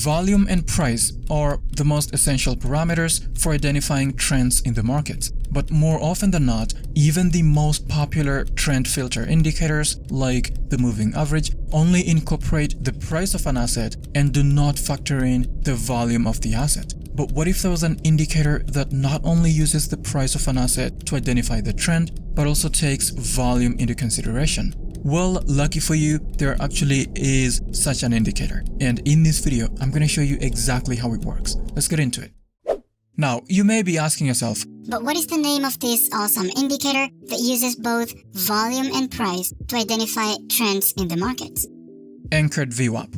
Volume and price are the most essential parameters for identifying trends in the market. But more often than not, even the most popular trend filter indicators like the moving average only incorporate the price of an asset and do not factor in the volume of the asset. But what if there was an indicator that not only uses the price of an asset to identify the trend, but also takes volume into consideration? Well, lucky for you, there actually is such an indicator. And in this video, I'm going to show you exactly how it works. Let's get into it. Now, you may be asking yourself, but what is the name of this awesome indicator that uses both volume and price to identify trends in the markets? Anchored VWAP.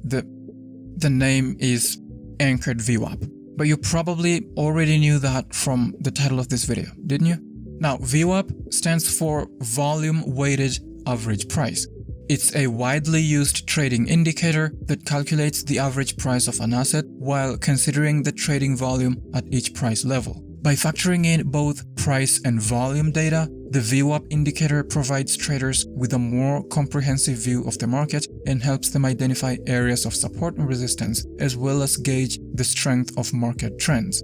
The name is Anchored VWAP, but you probably already knew that from the title of this video, didn't you? Now, VWAP stands for Volume Weighted Average Price. It's a widely used trading indicator that calculates the average price of an asset while considering the trading volume at each price level. By factoring in both price and volume data, the VWAP indicator provides traders with a more comprehensive view of the market and helps them identify areas of support and resistance, as well as gauge the strength of market trends.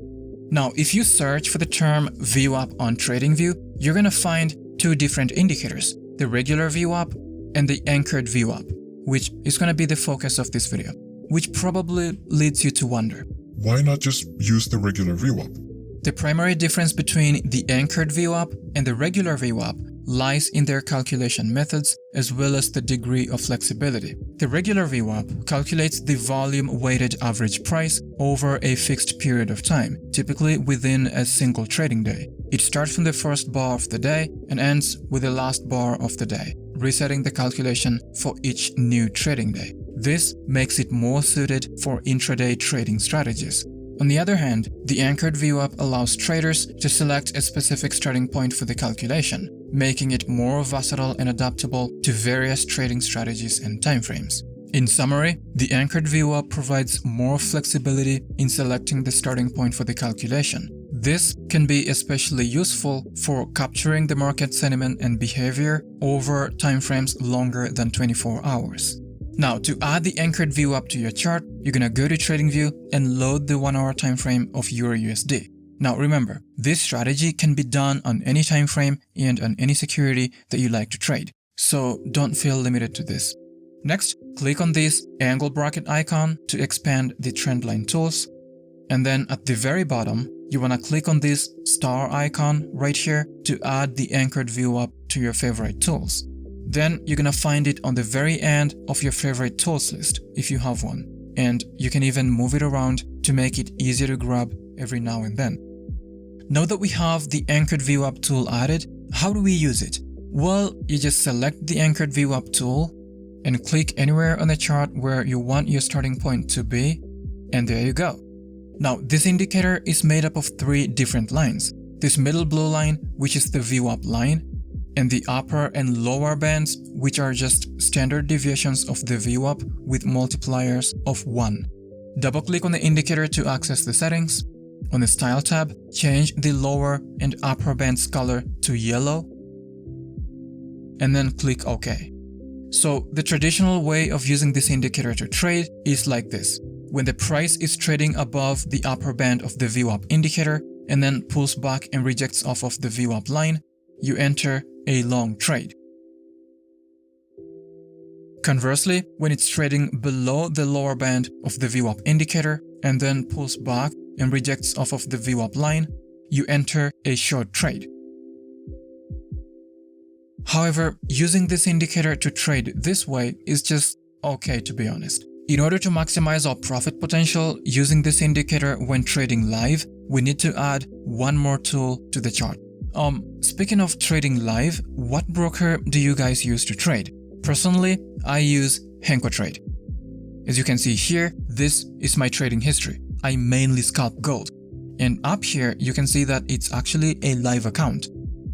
Now, if you search for the term VWAP on TradingView, you're going to find two different indicators, the regular VWAP and the anchored VWAP, which is going to be the focus of this video, which probably leads you to wonder, why not just use the regular VWAP? The primary difference between the anchored VWAP and the regular VWAP lies in their calculation methods as well as the degree of flexibility. The regular VWAP calculates the volume-weighted average price over a fixed period of time, typically within a single trading day. It starts from the first bar of the day and ends with the last bar of the day, resetting the calculation for each new trading day. This makes it more suited for intraday trading strategies. On the other hand, the anchored VWAP allows traders to select a specific starting point for the calculation, making it more versatile and adaptable to various trading strategies and timeframes. In summary, the anchored VWAP provides more flexibility in selecting the starting point for the calculation. This can be especially useful for capturing the market sentiment and behavior over timeframes longer than 24 hours. Now, to add the anchored VWAP to your chart, you're gonna go to TradingView and load the 1 hour time frame of EURUSD. Now remember, this strategy can be done on any time frame and on any security that you like to trade, so don't feel limited to this. Next, click on this angle bracket icon to expand the trendline tools, and then at the very bottom, you wanna click on this star icon right here to add the anchored VWAP to your favorite tools. Then you're gonna find it on the very end of your favorite tools list if you have one, and you can even move it around to make it easier to grab every now and then. Now that we have the anchored VWAP tool added, how do we use it? Well, you just select the anchored VWAP tool and click anywhere on the chart where you want your starting point to be, and there you go. Now, this indicator is made up of 3 different lines. This middle blue line, which is the VWAP line, and the upper and lower bands, which are just standard deviations of the VWAP with multipliers of 1. Double-click on the indicator to access the settings. On the Style tab, change the lower and upper bands color to yellow, and then click OK. So the traditional way of using this indicator to trade is like this. When the price is trading above the upper band of the VWAP indicator and then pulls back and rejects off of the VWAP line, you enter a long trade. Conversely, when it's trading below the lower band of the VWAP indicator and then pulls back and rejects off of the VWAP line, you enter a short trade. However, using this indicator to trade this way is just okay, to be honest. In order to maximize our profit potential using this indicator when trading live, we need to add one more tool to the chart. Speaking of trading live, what broker do you guys use to trade? Personally, I use HenkoTrade. As you can see here, this is my trading history. I mainly scalp gold. And up here, you can see that it's actually a live account.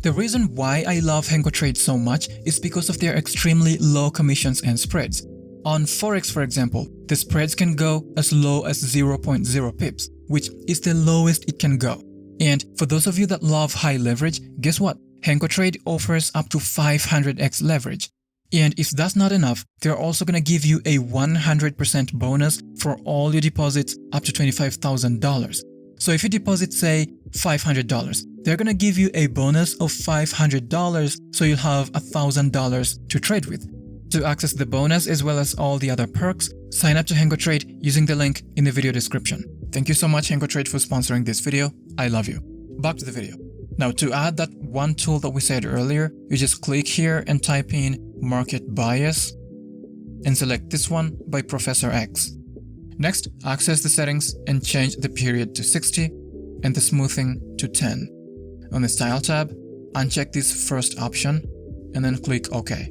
The reason why I love HenkoTrade so much is because of their extremely low commissions and spreads. On Forex, for example, the spreads can go as low as 0.0 pips, which is the lowest it can go. And for those of you that love high leverage, guess what? HenkoTrade offers up to 500x leverage. And if that's not enough, they're also going to give you a 100% bonus for all your deposits up to $25,000. So if you deposit, say, $500, they're going to give you a bonus of $500, so you'll have $1,000 to trade with. To access the bonus as well as all the other perks, sign up to HengoTrade using the link in the video description. Thank you so much, HengoTrade, for sponsoring this video. I love you. Back to the video. Now, to add that one tool that we said earlier, you just click here and type in Market Bias and select this one by Professor X. Next, access the settings and change the period to 60 and the smoothing to 10. On the Style tab, uncheck this first option and then click OK.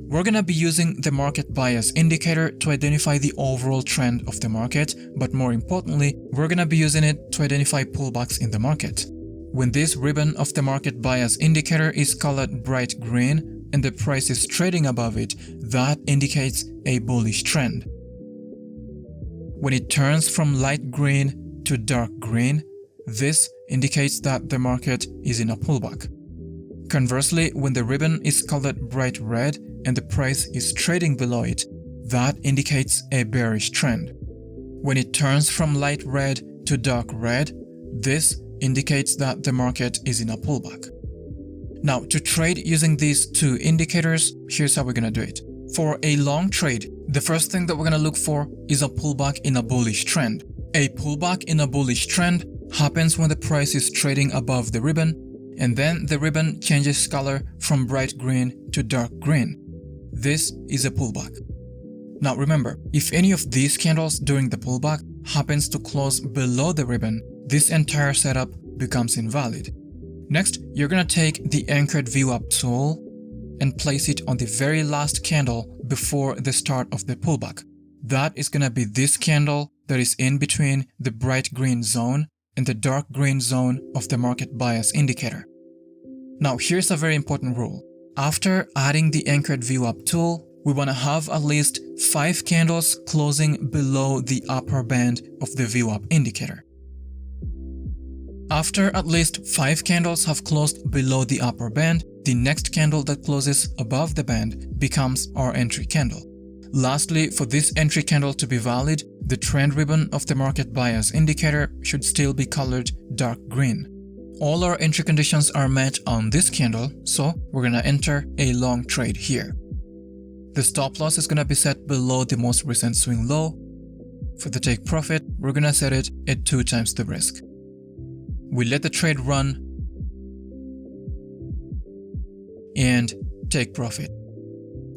We're going to be using the Market Bias indicator to identify the overall trend of the market, but more importantly, we're going to be using it to identify pullbacks in the market. When this ribbon of the Market Bias indicator is colored bright green and the price is trading above it, that indicates a bullish trend. When it turns from light green to dark green, this indicates that the market is in a pullback. Conversely, when the ribbon is colored bright red and the price is trading below it, that indicates a bearish trend. When it turns from light red to dark red, this indicates that the market is in a pullback. Now, to trade using these two indicators, here's how we're going to do it. For a long trade, the first thing that we're going to look for is a pullback in a bullish trend. A pullback in a bullish trend happens when the price is trading above the ribbon, and then the ribbon changes color from bright green to dark green. This is a pullback. Now remember, if any of these candles during the pullback happens to close below the ribbon, this entire setup becomes invalid. Next, you're going to take the anchored VWAP tool and place it on the very last candle before the start of the pullback. That is going to be this candle that is in between the bright green zone and the dark green zone of the Market Bias indicator. Now here's a very important rule. After adding the anchored VWAP tool, we want to have at least 5 candles closing below the upper band of the VWAP indicator. After at least 5 candles have closed below the upper band, the next candle that closes above the band becomes our entry candle. Lastly, for this entry candle to be valid, the trend ribbon of the Market Bias indicator should still be colored dark green. All our entry conditions are met on this candle, so we're going to enter a long trade here. The stop loss is going to be set below the most recent swing low. For the take profit, we're going to set it at 2 times the risk. We let the trade run and take profit.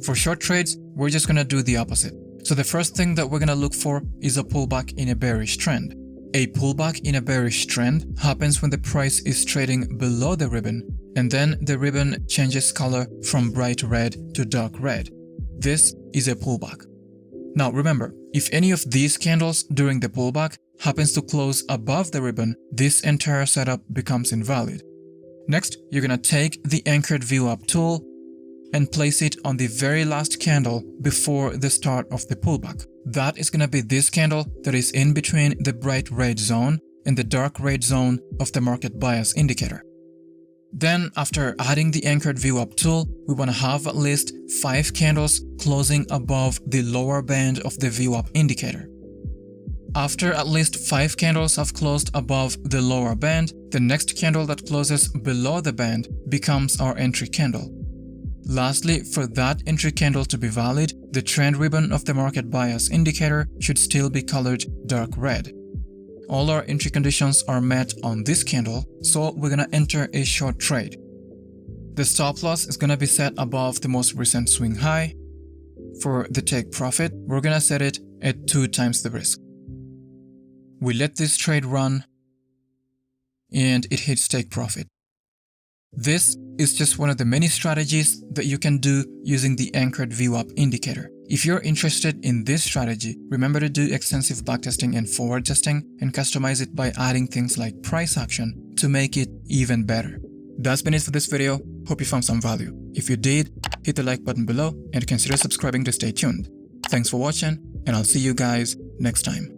For short trades, we're just going to do the opposite. So the first thing that we're going to look for is a pullback in a bearish trend. A pullback in a bearish trend happens when the price is trading below the ribbon and then the ribbon changes color from bright red to dark red. This is a pullback. Now remember, if any of these candles during the pullback happens to close above the ribbon, this entire setup becomes invalid. Next, you're going to take the anchored VWAP tool and place it on the very last candle before the start of the pullback. That is going to be this candle that is in between the bright red zone and the dark red zone of the Market Bias indicator. Then, after adding the anchored VWAP tool, we want to have at least 5 candles closing above the lower band of the VWAP indicator. After at least 5 candles have closed above the lower band, the next candle that closes below the band becomes our entry candle. Lastly, for that entry candle to be valid, the trend ribbon of the Market Bias indicator should still be colored dark red. All our entry conditions are met on this candle, so we're going to enter a short trade. The stop loss is going to be set above the most recent swing high. For the take profit, we're going to set it at 2 times the risk. We let this trade run and it hits take profit. This is just one of the many strategies that you can do using the anchored VWAP indicator. If you're interested in this strategy, remember to do extensive backtesting and forward testing and customize it by adding things like price action to make it even better. That's been it for this video. Hope you found some value. If you did, hit the like button below and consider subscribing to stay tuned. Thanks for watching, and I'll see you guys next time.